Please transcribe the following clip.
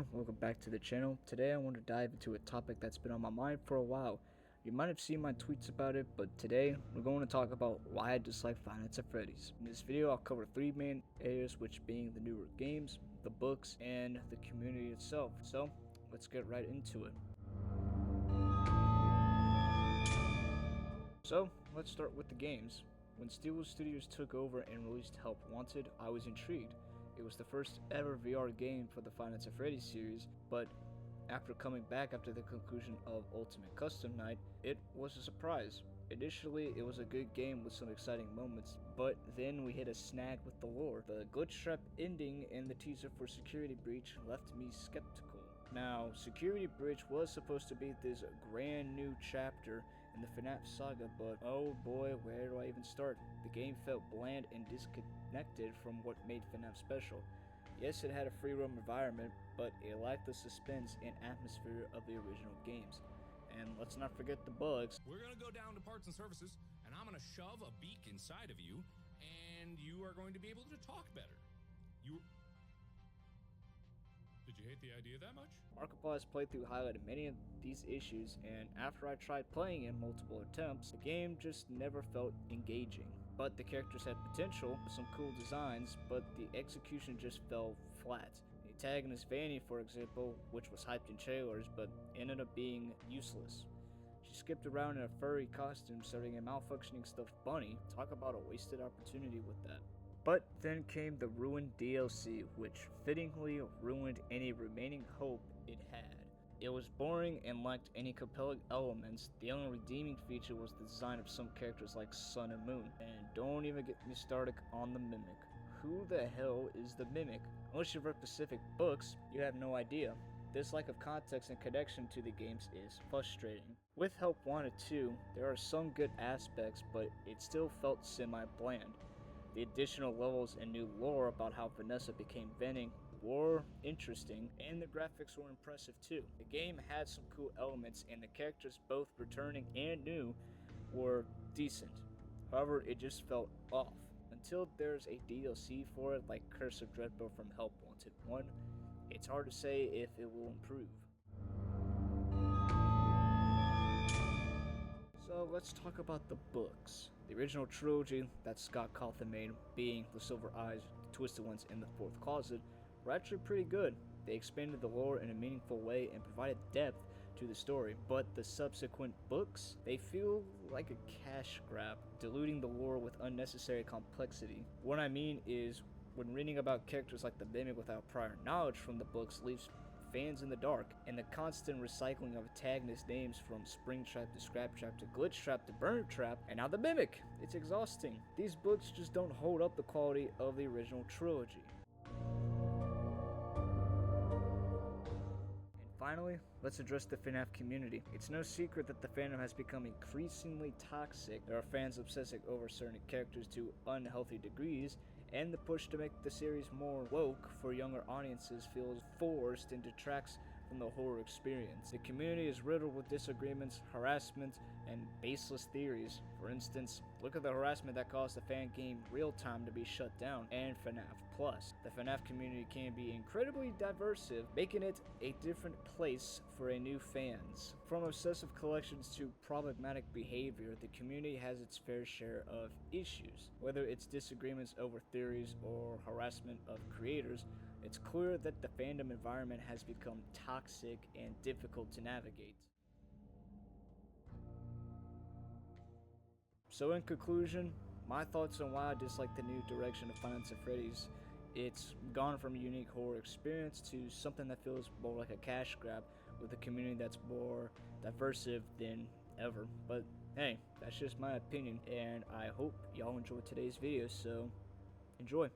everyone, welcome back to the channel. Today I want to dive into a topic that's been on my mind for a while. You might have seen my tweets about it, but today we're going to talk about why I dislike Five Nights at Freddy's. In this video I'll cover three main areas, which being the newer games, the books, and the community itself. So let's get right into it. So let's start with the games. When Steelwood Studios took over and released Help Wanted, I was intrigued. It was the first ever VR game for the Five Nights at Freddy's series, but after coming back after the conclusion of Ultimate Custom Night, it was a surprise. Initially, it was a good game with some exciting moments, but then we hit a snag with the lore. The glitch trap ending and the teaser for Security Breach left me skeptical. Now, Security Breach was supposed to be this grand new chapter in the Fnaf saga, but oh boy, where do I even start? The game felt bland and disconnected from what made Fnaf special. Yes, it had a free roam environment, but it lacked the suspense and atmosphere of the original games. And let's not forget the bugs. We're gonna go down to parts and services, and I'm gonna shove a beak inside of you, and you are going to be able to talk better. Did you hate the idea that much? Markiplier's playthrough highlighted many of these issues, and after I tried playing in multiple attempts, the game just never felt engaging. But the characters had potential, some cool designs, but the execution just fell flat. The antagonist Vanny, for example, which was hyped in trailers, but ended up being useless. She skipped around in a furry costume serving a malfunctioning stuffed bunny. Talk about a wasted opportunity with that. But then came the ruined DLC, which fittingly ruined any remaining hope it had. It was boring and lacked any compelling elements. The only redeeming feature was the design of some characters like Sun and Moon. And don't even get me started on the Mimic. Who the hell is the Mimic? Unless you've read Pacific books, you have no idea. This lack of context and connection to the games is frustrating. With Help Wanted 2, there are some good aspects, but it still felt semi-bland. The additional levels and new lore about how Vanessa became Venning were interesting, and the graphics were impressive too. The game had some cool elements, and the characters, both returning and new, were decent. However, it just felt off. Until there's a DLC for it, like Curse of Dreadful from Help Wanted 1, it's hard to say if it will improve. So let's talk about the books. The original trilogy that Scott Cawthon made, being The Silver Eyes, The Twisted Ones, and The Fourth Closet, were actually pretty good. They expanded the lore in a meaningful way and provided depth to the story, but the subsequent books, they feel like a cash grab, diluting the lore with unnecessary complexity. What I mean is, when reading about characters like the Mimic without prior knowledge from the books leaves fans in the dark, and the constant recycling of antagonist names from Springtrap to Scraptrap to Glitchtrap to Burntrap, and now the Mimic. It's exhausting. These books just don't hold up the quality of the original trilogy. Finally, let's address the Fnaf community. It's no secret that the fandom has become increasingly toxic. There are fans obsessing over certain characters to unhealthy degrees, and the push to make the series more woke for younger audiences feels forced and detracts from the horror experience. The community is riddled with disagreements, harassment, and baseless theories. For instance, look at the harassment that caused the fan game Real Time to be shut down, and Fnaf Plus. The Fnaf community can be incredibly diverse, making it a different place for a new fans. From obsessive collections to problematic behavior, the community has its fair share of issues. Whether it's disagreements over theories or harassment of creators, it's clear that the fandom environment has become toxic and difficult to navigate. So in conclusion, my thoughts on why I dislike the new direction of Five Nights at Freddy's: it's gone from a unique horror experience to something that feels more like a cash grab, with a community that's more diversive than ever. But hey, that's just my opinion, and I hope y'all enjoyed today's video, so enjoy.